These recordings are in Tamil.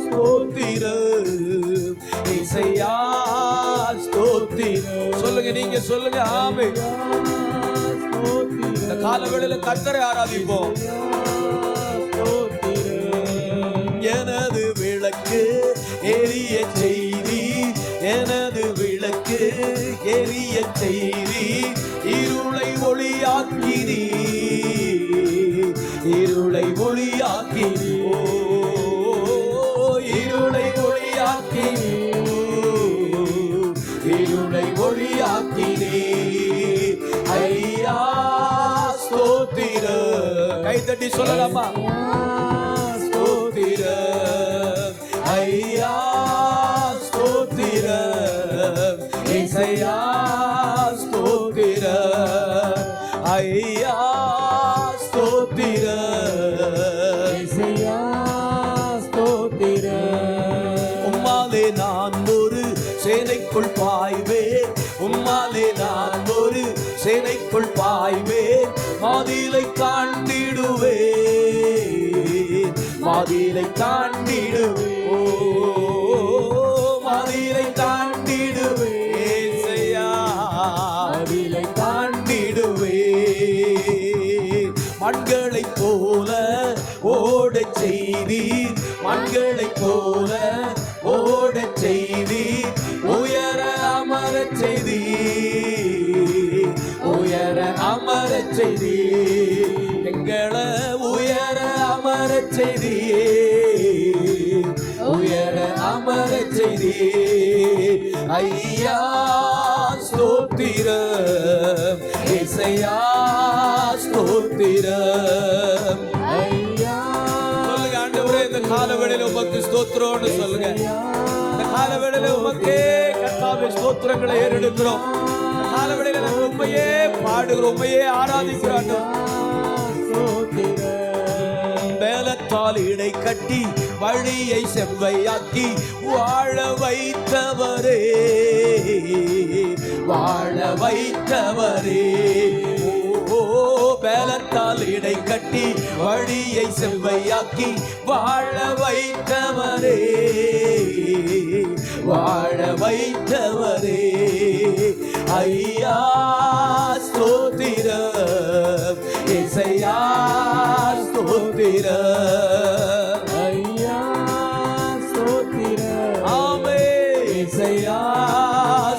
ஸ்தோத்திரம், இசையா ஸ்தோத்திரம். சொல்லுங்க, நீங்க சொல்லுங்க. ஆமென். இந்த காலவேளையில கர்த்தரை ஆராதிப்போம். எனது விளக்கு எரிய செய்தி, எனது விளக்கு எரிய செய்தி, இருளை ஒளியாக்கினி, இருளை ஒளியாக்கினி, இருளை ஒளியாக்கினி, இருளை ஒளியாக்கினி. ஐயா ஸ்தோத்திரம். கைதட்டி சொல்லலாமா? ஸ்தோத்திரம், ஐயா ஸ்தோத்திரம், இசையா ஸ்தோத்திரம், ஐயா ஸ்தோத்திரம், இசையா ஸ்தோத்திரம். உம்மாலே நான் ஒரு சேனைக்குள் பாய்வேன், உம்மாலே நான் ஒரு சேனைக்குள் பாய்வேன், மாதிலை காண்டிடுவேன், மாதிலை தாண்டிடுவேன், ஓ மாதிலை தாண்டிடுவேன், மாதிலை தாண்டிடுவேன். மண்களைப் போல ஓடச் செய்தீர், மண்களைப் போல ஓடச் செய்தீர், உயர அமரச் செய்தீர், உயர அமரச் செய்தீர், எங்களை உயர அமரச் செய்தீர், உயர அமரச் செய்தீர். ஐயா ஸ்தோத்திரம், இசையா ஸ்தோத்திரம். ஐயா சொல்லுங்க, ஆண்டவரே இந்த காலவேளையில உமக்கு ஸ்தோத்திரம்னு சொல்லுங்க. இந்த காலவேளையில உமக்கே கர்த்தாவே ஸ்தோத்திரங்களை ஏறெடுக்கிறோம். இந்த காலவேளையில நாங்கள் உண்மையே பாடுகிறோம், உண்மையே ஆராதிக்கிறோம். மேலத்தால் இடை கட்டி வழியை செவ்வையாக்கி வாழ வைத்தவரே, வாழ வைத்தவரே, ஓ மேலத்தால் இடை கட்டி வழியை செவ்வையாக்கி வாழ வைத்தவரே, வாழ வைத்தவரே. ஐயா ஸ்தோத்திரம், இசையா ஸ்தோத்திரம், ஐயா ஸ்தோத்திரம். ஆமென். இசையா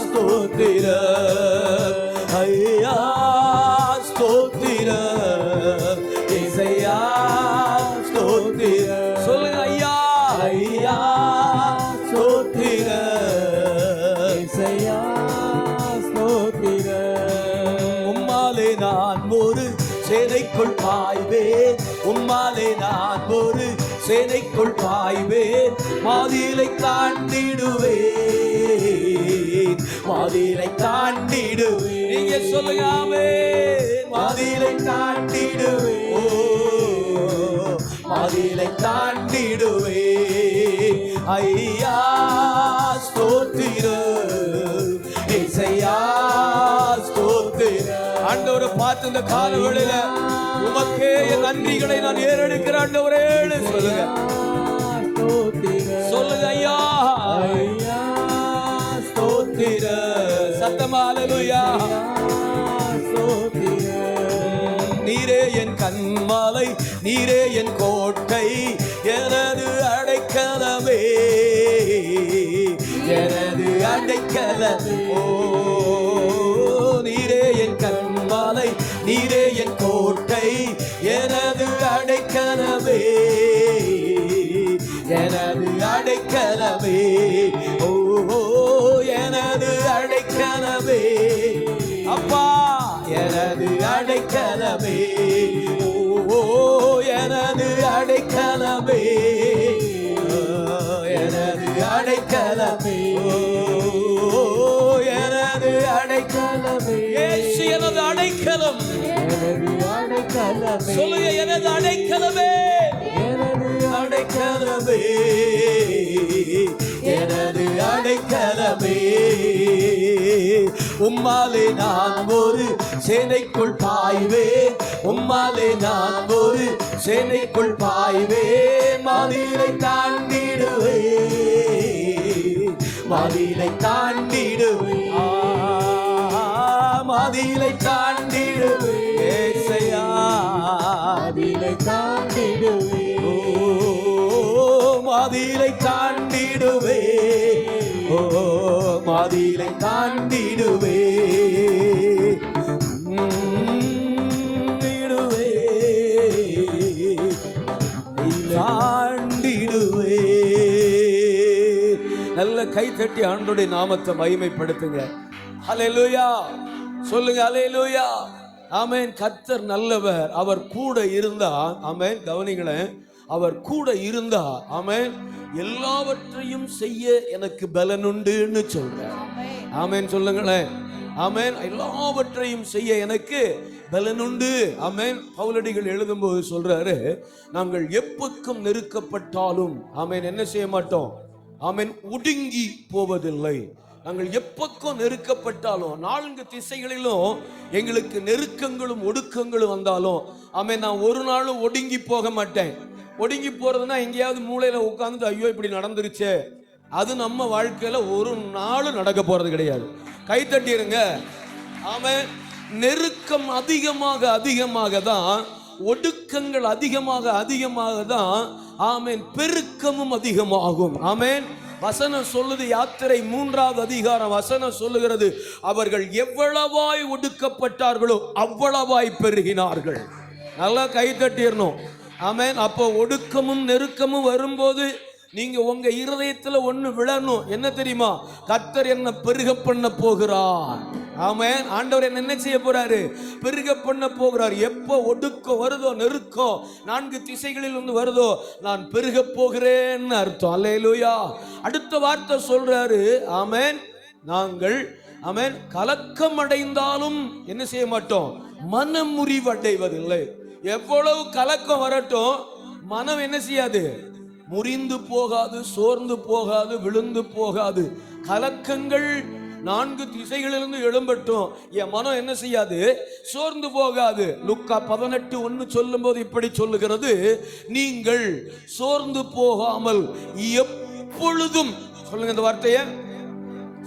ஸ்தோத்திரம், ஐயா ஸ்தோத்திரம், இசையா ஸ்தோத்திரம். சொல்லுங்க ஐயா, ஐயா ஸ்தோத்திரம், இசையா ஸ்தோத்திரம். உம்மாலே நான் ஒரு சேனைக்குள் பாய்வேன், உம்மாலே நான் ஒரு சேனைக்குள் பாய்வேன், மாதிலை தாண்டிடுவேன், மாதிலை தாண்டிடுவேன். நீங்க சொல்லுங்க ஆமென். மாதிலை தாண்டிடுவேன், ஓ மாதிலை தாண்டிடுவேன். ஐயா ஸ்தோத்திரம், இசையா ஸ்தோத்திரம். ஆண்டவரை பார்த்து இந்த காலவேளையில உமக்கே என் நன்றிகளை நான் ஏறெடுக்கிறேன். ஆண்டவரே சொல்லுங்க, சொல்லுங்க ஐயா, ஐயா ஸ்தோத்திரம். சத்தமா அல்லேலூயா. நீரே என் கண்மாலை, நீரே என் கோட்டை, எனது அடைக்கலமே, எனது அடைக்கலமே. ஓ நீரே என் கண்மாலை, நீரே என் கோட்டை, எனது அடைக்கலமே, எனது அடைக்கலமே, ஓ எனது அடைக்கலமே, அப்பா எனது அடைக்கலமே, ஓ எனது அடைக்கலமே, எனது அடைக்கலமே, ஓ எனது அடைக்கலமே. இயேசு எனது அடைக்கலம், எனது அடைக்கலமே. சொல்லுங்க, எனது அடைக்கலமே, எனது அடைக்கலமே, எனது அடைக்கலமே. உம்மாலே நான் ஒரு சேனைக்குள் பாய்வேன், உம்மாலே நான் ஒரு சேனைக்குள் பாய்வேன், மாதிரை தாண்டிடுவேன், மதிலை தாண்டிடுவே, மதிலை தாண்டிடுவே, ஏசையா மதிலை தாண்டிடுவே, மதிலை தாண்டிடுவே, மதிலை தாண்டிடுவே, தாண்டிடுவே. நல்ல கை தட்டி ஆண்டவருடைய நாமத்தை மகிமைப்படுத்துங்க. ஹல்லேலூயா சொல்லுங்க, ஹல்லேலூயா. ஆமென். கர்த்தர் நல்லவர், அவர் கூட இருந்தா, ஆமென், கவனிங்களேன், அவர் கூட இருந்தா, ஆமென், எல்லாவற்றையும் செய்ய எனக்கு பலன் உண்டுன்னு சொல்றார். ஆமென் சொல்லுங்களேன். ஆமென். எல்லாவற்றையும் செய்ய எனக்கு பலன் உண்டு. ஆமென். பவுலடிகள் எழுதும்போது சொல்றாரு, நாங்கள் எப்பக்கம் நெருக்கப்பட்டாலும், ஆமென், என்ன செய்ய மாட்டோம், ஆமென், ஒடுங்கி போவதில்லை. நாங்கள் எப்பக்கம் நெருக்கப்பட்டாலும், 4 திசைகளிலும் எங்களுக்கு நெருக்கங்களும் ஒடுக்கங்களும் வந்தாலும், ஆமென், நான் ஒரு நாளும் ஒடுங்கி போக மாட்டேன். ஒடுங்கி போறதுன்னா எங்கேயாவது மூளையில உட்கார்ந்து ஐயோ இப்படி நடந்துருச்சே, அது நம்ம வாழ்க்கையில ஒரு நாளும் நடக்க போறது கிடையாது. கை தட்டிருங்க. ஆமென். நெருக்கம் அதிகமாக அதிகமாக தான், ஒடுக்கங்கள் அதிகமாக அதிகமாக தான், ஆமென், பெருக்கமும் அதிகமாகும். ஆமென். வசனம் சொல்லுது, யாத்திரை 3வது அதிகாரம் வசனம் சொல்லுகிறது, அவர்கள் எவ்வளவாய் ஒடுக்கப்பட்டார்களோ அவ்வளவாய் பெருகினார்கள். நல்லா கை தட்டிடணும். ஆமென். அப்போ ஒடுக்கமும் நெருக்கமும் வரும்போது நீங்க உங்க இருதயத்துல ஒண்ணு விழணும். என்ன தெரியுமா? கர்த்தர் என்ன பெருக பண்ண போகிறார். ஆமென். ஆண்டவர் என்ன செய்ய போறாரு? பெருக பண்ண போகிறார். எப்போ ஒடுக்கம் வருதோ, நெருக்கம் 4 திசைகளில் வந்து வருதோ, நான் பெருக போகிறேன்னு அர்த்தம். அல்லேலூயா. அடுத்த வார்த்தை சொல்றாரு, ஆமென், நாங்கள், ஆமென், கலக்கம் அடைந்தாலும் என்ன செய்ய மாட்டோம், மனம் முறிவடைவதில்லை. எவ்வளவு கலக்கம் வரட்டும், மனம் என்ன செய்யாது, முறிந்து போகாது, சோர்ந்து போகாது, விழுந்து போகாது. கலக்கங்கள் 4 திசைகளிலிருந்து எழும்பட்டும், என் மனம் என்ன செய்யாது, சோர்ந்து போகாது. லூக்கா 18:1 சொல்லும் போது இப்படி சொல்லுகிறது, நீங்கள் சோர்ந்து போகாமல் எப்பொழுதும், சொல்லுங்க இந்த வார்த்தையை,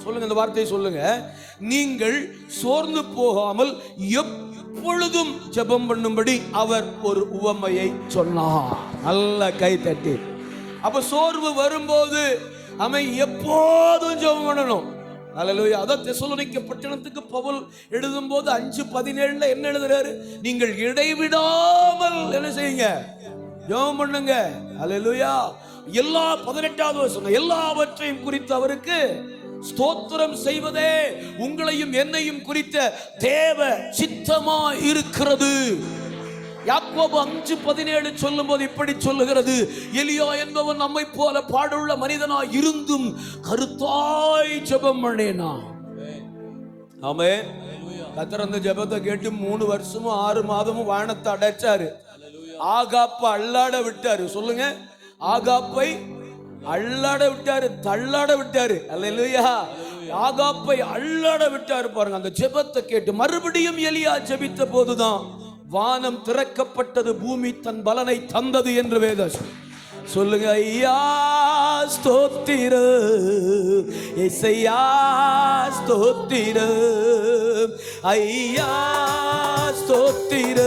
சொல்லுங்க இந்த வார்த்தையை சொல்லுங்க, நீங்கள் சோர்ந்து போகாமல் எப்பொழுதும் ஜெபம் பண்ணும்படி அவர் ஒரு உவமையை சொன்னார். நல்ல கை தட்டி. அப்ப சோர்வு வரும்போது அவன் எப்போதும் ஜெபம் பண்ணணும். அல்லேலூயா. அதான் தெசலோனிக்க பட்டணத்துக்கு பவுல் எழுதும்போது 5:17 என்ன எழுதுறாரு? நீங்கள் இடைவிடாமல் என்ன செய்யுங்க, ஜெபம் பண்ணுங்க. அல்லேலூயா. எல்லா 18வது வசனம், எல்லாவற்றையும் குறித்து அவருக்கு ஸ்தோத்திரம் செய்வதே உங்களையும் என்னையும் குறித்த தேவ சித்தமா இருக்கிறது. யாக்கோபு 5:17 சொல்லும் போது இப்படி சொல்லுகிறது, எலியா என்பவன் நம்மை போல பாடுள்ள மனிதனாய் இருந்தும் கருத்தாய் ஜெபம் பண்ணினான். ஆமென். கர்த்தர் அந்த ஜெபத்தை கேட்டு 3 வருஷமும் 6 மாதமும் வானத்தை அடைச்சாரு. ஆகாப்பை அல்லாட விட்டாரு. சொல்லுங்க, ஆகாப்பை அல்லாட விட்டாரு, தள்ளாட விட்டாரு. அல்லேலூயா. ஆகாப்பை அல்லாட விட்டாரு. பாருங்க, அந்த ஜெபத்தை கேட்டு மறுபடியும் எலியா ஜெபித்த போதுதான் வானம் திறக்கப்பட்டது, பூமி தன் பலனை தந்தது என்று வேதம் சொல்லுங்க. ஐயா ஸ்தோத்திர, இசையா ஸ்தோத்திர, ஐயா ஸ்தோத்திர,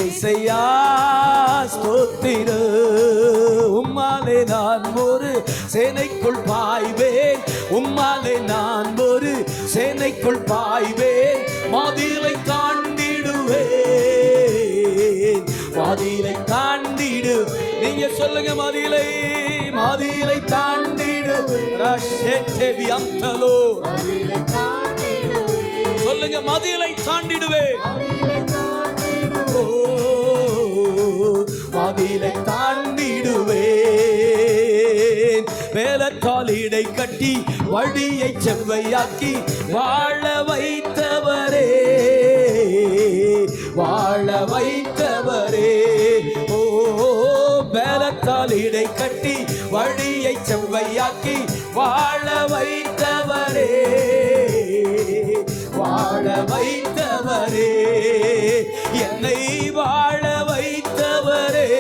இசையா ஸ்தோத்திர. உம்மாலே நான் ஒரு சேனைக்குள் பாய்வேன், உம்மாலே நான் ஒரு சேனைக்குள் பாய்வேன், மதிலை தாண்டிடுவேன், மதிலை தாண்டிடு. நீங்க சொல்லுங்க, மதிலை, மதிலை தாண்டிடுவேன். சொல்லுங்க, மதிலை தாண்டிடுவேன், மதிலை தாண்டிடுவேன். வேலக்காலிடை கட்டி வழியை செவ்வையாக்கி வாழ வைத்தவரே, வாழ வைத்தவரே. ஓ, வேலக்காலிடை கட்டி வழியை செவ்வையாக்கி வாழ வைத்தவரே, வாழ வைத்தவரே, என்னை வாழ வைத்தவரே,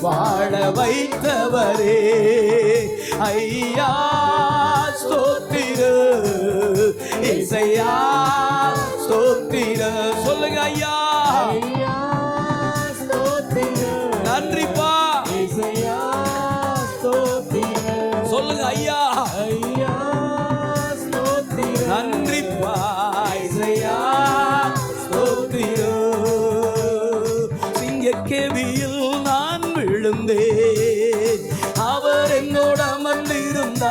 வாழ வைத்தவரே ஐயா ஸ்தோத்திர இசையா ஸ்தோத்திர சொல்லுங்க ஐயா நன்றிப்பா சொல்லுங்க ஐயா நன்றிப்பா இசையா ஸ்தோத்திர சிங்கக்கேவியில் நான் விழுந்தேன் அவர் என்னோட அமர்ந்திருந்தார்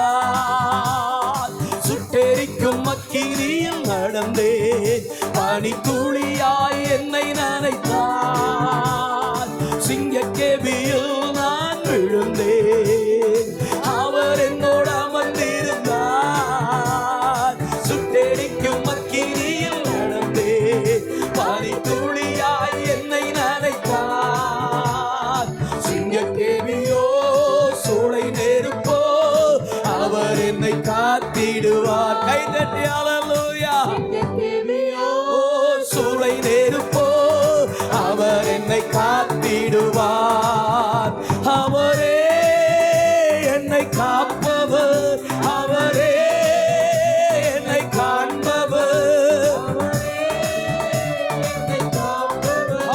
சுட்டெரிக்கும் அக்கினியில் நடந்தேன் பனித்துளியாய் என்னை நனைத்தார் சிங்கக்கேவியில் நான் விழுந்தேன் அவர் என்னோட அமர்ந்திருந்தார் சுட்டெரிக்கும் அக்கினியில் நடந்தேன் பனித்துளியாய் என்னை நனைத்தார் சிங்கக்கேவியோ சூளை நெருப்போ அவர் என்னை காத்திடுவார் கைதட்டி அல்லேலூயா சூளை நெருப்போ அவர் என்னை காத்திடுவார் அவரே என்னை காப்பவர் அவரே என்னை காண்பவர்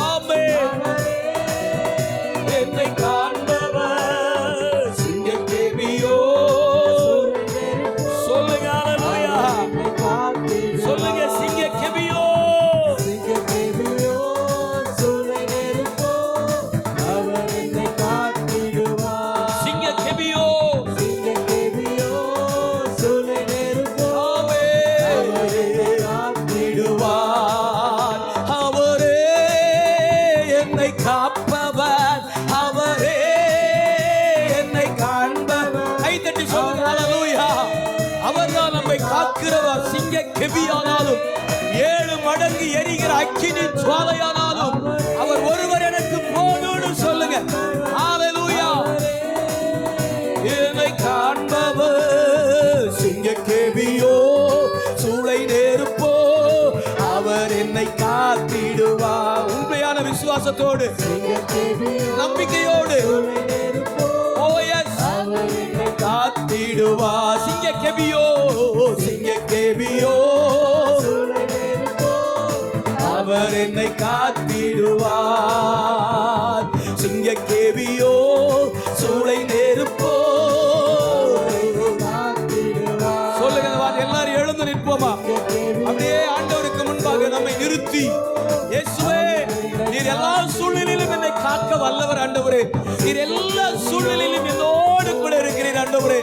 ஆமென் என்னை காண்பவர் சிங்கக்கேவியோ சொல்லுங்க அல்லேலூயா சொல்லுங்க சிங்கக்கேவியோ காப்பவர் அவரே என்னை காண்பவர் கைதட்டி சொல்லுங்க அல்லேலூயா அவர்தான் நம்மை காக்கிறவர் சிங்கக்கேவியானாலும் 7 மடங்கு எரிகிற அக்கினி ஜுவாலையானாலும் அவர் ஒருவர் எனக்கு போதும்னு சொல்லுங்க அல்லேலூயா என்னை காண்பவர் சிங்கக்கேவியோ சூளை நெருப்போ அவர் என்னை காத்திடுவார் உண்மையான விசுவாசத்தோடு நம்பிக்கையோடு காத்திடுவார் சிங்கக்கேவியோ சிங்கக்கேவியோ அவர் என்னை காத்திடுவார் சிங்கக்கேவியோ சூளை நெருப்போ சொல்லுங்க எல்லாரும் எழுந்து நிற்போமா அப்படியே ஆண்டவருக்கு முன்பாக நம்மை நிறுத்தி இயேசுவே நீர் எல்லா சூழ்நிலையிலும் என்னை காக்க வல்லவர் ஆண்டவரே நீர் எல்லா சூழ்நிலையிலும் என்னோடு கூட இருக்கிறீர் ஆண்டவரே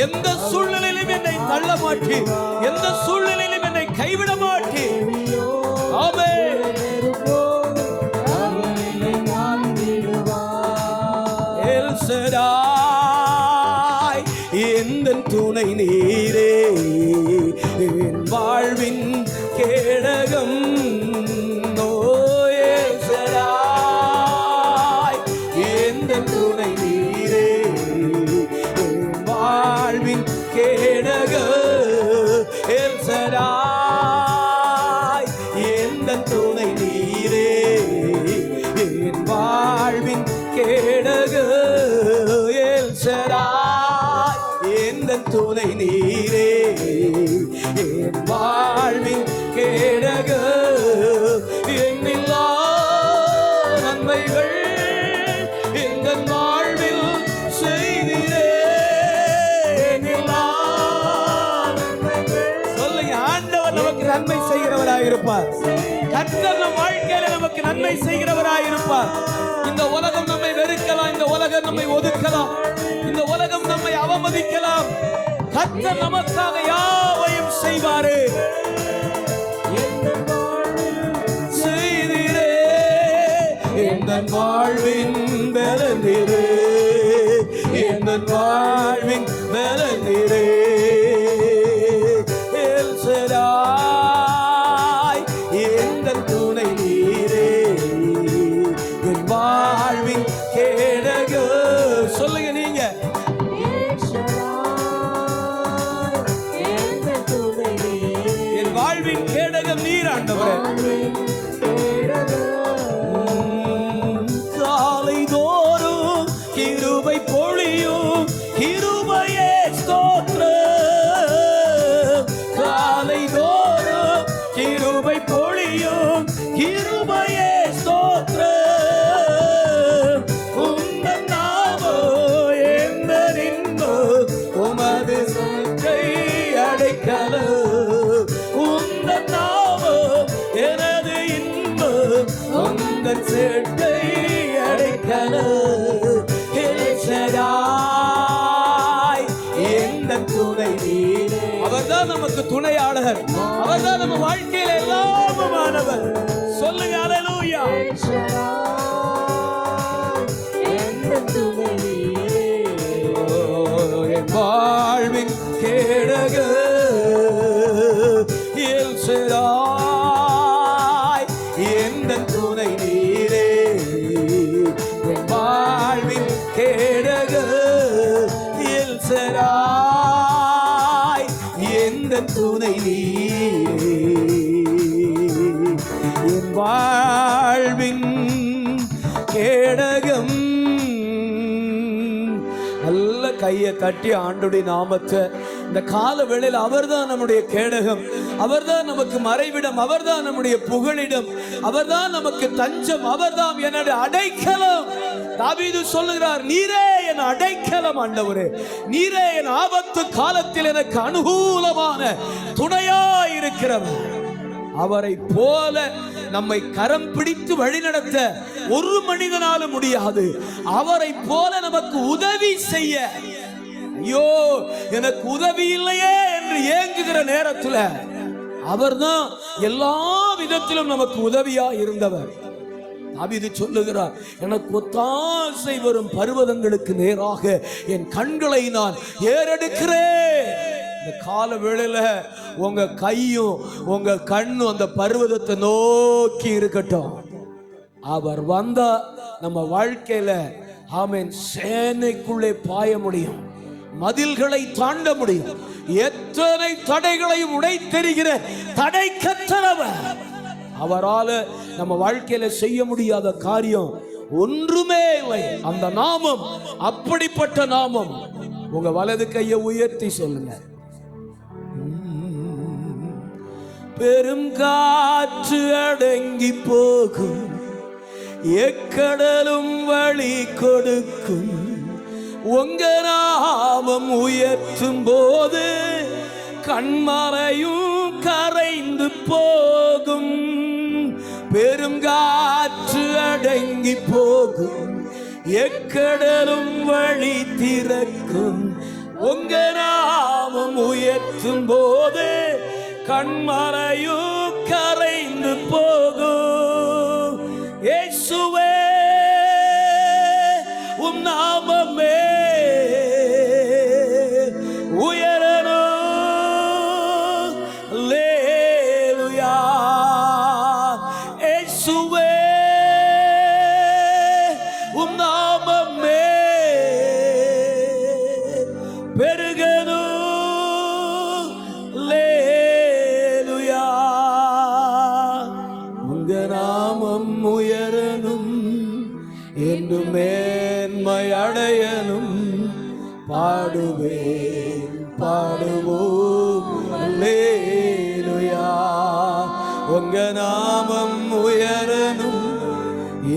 எந்த சூழ்நிலையிலும் என்னை தள்ள மாட்டீர் எந்த சூழ்நிலையிலும் என்னை கைவிட மாட்டீர் ஆமென் எல் சடாய் எந்தன் துணை நீரே என் வாழ்வின் கேடகம் எந்தன் துணை நீரே என் வாழ்வின் கேடக எல் சடாய் எந்தன் துணை நீரே என் வாழ்வின் கேடக எல் சடாய் எந்தன் துணை நீரே என் வாழ்வின் கேடக எண்ணில்லா நன்மைகள் எங்கள் வாழ்வில் செய்திரே சொல்லுங்க ஆண்டவர் நமக்கு நன்மை செய்கிறவராயிருப்பார் கர்த்தர் நம் வாழ்க்கையில நமக்கு நன்மை செய்கிறவராயிருப்பார் இந்த உலகம் நம்மை வெறுக்கலாம் இந்த உலகம் நம்மை ஒதுக்கலாம் இந்த உலகம் நம்மை அவமதிக்கலாம் கர்த்தர் நமக்காக யாவையும் செய்வாரே செய்திரே எங்கள் வாழ்வின் பலனிரே எங்கள் வாழ்வின் பலனிரே எல் சடாய் எங்கள் துணை நீரே என் வாழ்வின் கேடக சொல்லுங்க நீங்க என் வாழ்வின் கேடகம் நீர் ஆண்டவரே காலை தோறும் அவர்தான் நமக்கு துணையாளர், அவர்தான் நம்ம வாழ்க்கையில எல்லாமுமானவர். சொல்லுங்க அல்லேலூயா. வாழ்வின் கேடக எல் ஷடாய் எந்தன் துணை நீரே. வாழ்வின் கேடக எல் ஷடாய் எந்தன் துணை நீரே. என் வாழ்வின் கேடகம். நல்ல கையை தட்டி ஆண்டுடைய நாமத்தை இந்த கால வேளையில் அவர்தான் நம்முடைய கேடகம், அவர்தான் நமக்கு மறைவிடம், அவர்தான் நம்முடைய புகழிடம், அவர்தான் நமக்கு தஞ்சம், அவர்தான் என்னுடைய அடைக்கலம். தாவீது சொல்லுகிறார், நீரே என் அடைக்கலம் ஆண்டவரே, நீரே என் ஆபத்து காலத்தில் எனக்கு அனுகூலமான துணையாய் இருக்கிறவர். அவரை போல நம்மை கரம் பிடித்து வழிநடத்த ஒரு மனிதனாலும் முடியாது. அவரை போல நமக்கு உதவி செய்ய, ஐயோ எனக்கு உதவி இல்லையே என்று ஏங்குகிற நேரத்தில் அவர்தான் எல்லா விதத்திலும் நமக்கு உதவியா இருந்தவர். தாவீது சொல்லுகிறார், எனக்கு ஒத்தாசை வரும் பர்வதங்களுக்கு நேராக என் கண்களை நான் ஏறெடுக்கிறேன். இந்த கால வேளையில உங்க கையும் உங்க கண்ணும் அந்த பர்வதத்தை நோக்கி இருக்கட்டும். அவர் வந்தா நம்ம வாழ்க்கையில ஆமென் சேனைக்குள்ளே பாய முடியும், மதில்களை தாண்ட முடியும். எத்தனை தடைகளையும் உடைத்தெறிகிற தடை கற்றவர். அவரால நம்ம வாழ்க்கையில செய்ய முடியாத காரியம் ஒன்றுமே இல்லை. அந்த நாமம் அப்படிப்பட்ட நாமம். உங்க வலது கையை உயர்த்தி சொல்லுங்க. பெரும் காற்று அடங்கி போகும், எக்கடலும் வழி கொடுக்கும். உங்க நாமம் உயர்த்தும் போது கண்மலையும் கரைந்து போகும். பெரும் காற்று அடங்கி போகும், எக்கடலும் வழி திறக்கும். உங்க நாமம் உயர்த்தும் போது கண்மலையும் கரைந்து போகும். இயேசுவே உம் நாமமே உயரணும். அல்லேலூயா. இயேசுவே உம் நாமமே பெருகணும். உயரனும் என்று மேன்மை அடையனும் பாடுவேன் பாடுவோம் அல்லேலூயா. உங்க நாமம் உயரனும்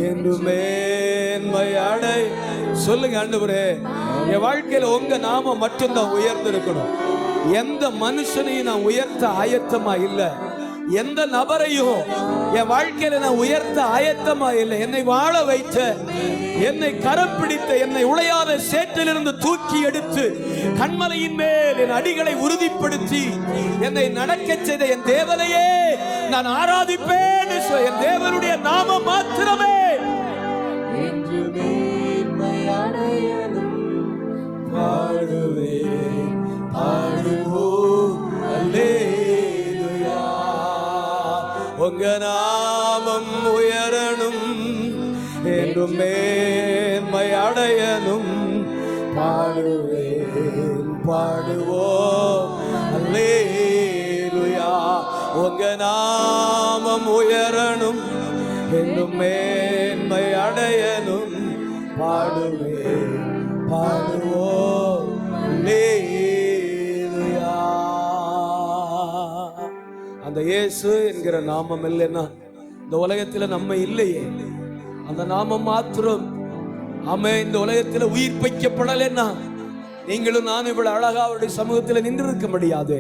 என்று மேன்மை அடை. சொல்லுங்க ஆண்டவரே, என் வாழ்க்கையில உங்க நாமம் மட்டும்தான் உயர்ந்து இருக்கணும். எந்த மனுஷனையும் நான் உயர்த்த ஆயத்தமா இல்லை, எந்த நபரையும் என் வாழ்க்கையில நான் உயர்த்த ஆயத்தமா இல்லை. என்னை வாழ வைத்த, என்னை கரம் பிடித்த, என்னை உளையாத சேற்றிலிருந்து தூக்கி எடுத்து கண்மலையின் மேல் என் அடிகளை உறுதிப்படுத்தி என்னை நடக்க செய்த என் தேவனையே நான் ஆராதிப்பேன். என் தேவனுடைய நாமம் மாத்திரமே பாடுவேன் பாடுவோம் அல்லேலூயா. உங்க நாமம் உயரணும் என்றும் மேன்மை அடையணும். பாடுவேன் பாடுவோம் அல்லேலூயா. உங்க நாமம் உயரணும் என்றும் மேன்மை அடையணும். பாடுவேன் பாடுவோம் அல்லேலூயா. அந்த இயேசு என்கிற நாமம் இல்லைன்னா இந்த உலகத்தில் நம்ம இல்லையே. அந்த நாமம் மாத்திரம் ஆமென் இந்த உலகத்தில் உயிர்ப்பிக்கப்படலைன்னா நீங்களும் நானும் இவ்வளவு அழகா அவருடைய சமூகத்தில் நின்று இருக்க முடியாது.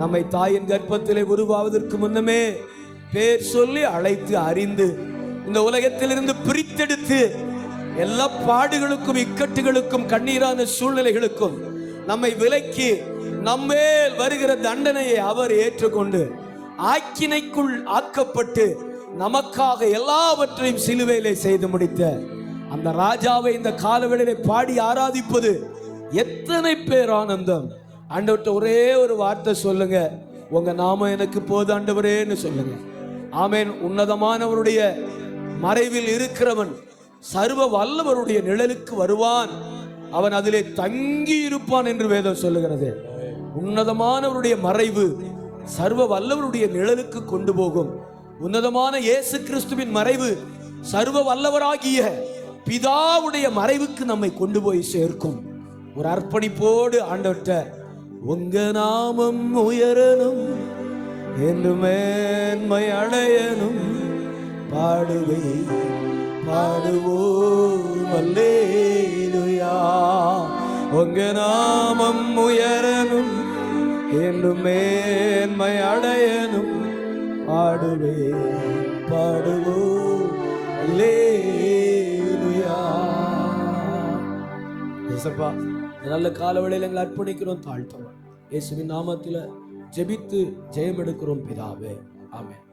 நம்மை தாயின் கர்ப்பத்திலே உருவாவதற்கு முன்னமே பேர் சொல்லி அழைத்து அறிந்து இந்த உலகத்திலிருந்து பிரித்தெடுத்து எல்லா பாடுகளுக்கும் இக்கட்டுகளுக்கும் கண்ணீரான சூழ்நிலைகளுக்கும் நம்மை விலக்கி நம்மேல் வருகிற தண்டனையை அவர் ஏற்றுக்கொண்டு ஆக்கினைக்குள் ஆக்கப்பட்டு நமக்காக எல்லாவற்றையும் சிலுவையிலே செய்து முடித்த அந்த ராஜாவை இந்த காலவேளையிலே பாடி ஆராதிப்பது எத்தனை பேர் ஆனந்தம். ஆண்டவர்கிட்ட ஒரே ஒரு வார்த்தை சொல்லுங்க, உங்க நாமம் எனக்கு போது ஆண்டவரேன்னு சொல்லுங்க. ஆமென். உன்னதமானவருடைய மறைவில் இருக்கிறவன் சர்வ வல்லவருடைய நிழலுக்கு வருவான், அவன் அதிலே தங்கி இருப்பான் என்று வேதம் சொல்லுகிறது. உன்னதமானவருடைய மறைவு சர்வ வல்லவருடைய நிழலுக்கு கொண்டு போகும். உன்னதமான இயேசு கிறிஸ்துவின் மறைவு சர்வ வல்லவராகிய பிதாவுடைய மறைவுக்கு நம்மை கொண்டு போய் சேர்க்கும். ஒரு அர்ப்பணிப்போடு ஆண்டவர்கிட்ட உங்க நாமம் உயரணும் என்று மேன்மை அடையணும் பாடுவே பாடுவோம் அல்லேலூயா. உங்க நாமம் உயரணும் என்று மேன்மை அடையணும் பாடுவே பாடுவோம் அல்லேலூயா. இயேசப்பா, நல்ல காலவேளையில் எங்களை அர்ப்பணிக்கிறோம், தாழ்த்துறோம். இயேசுவின் நாமத்தில் ஜெபித்து ஜெயம் எடுக்கிறோம் பிதாவே. ஆமென்.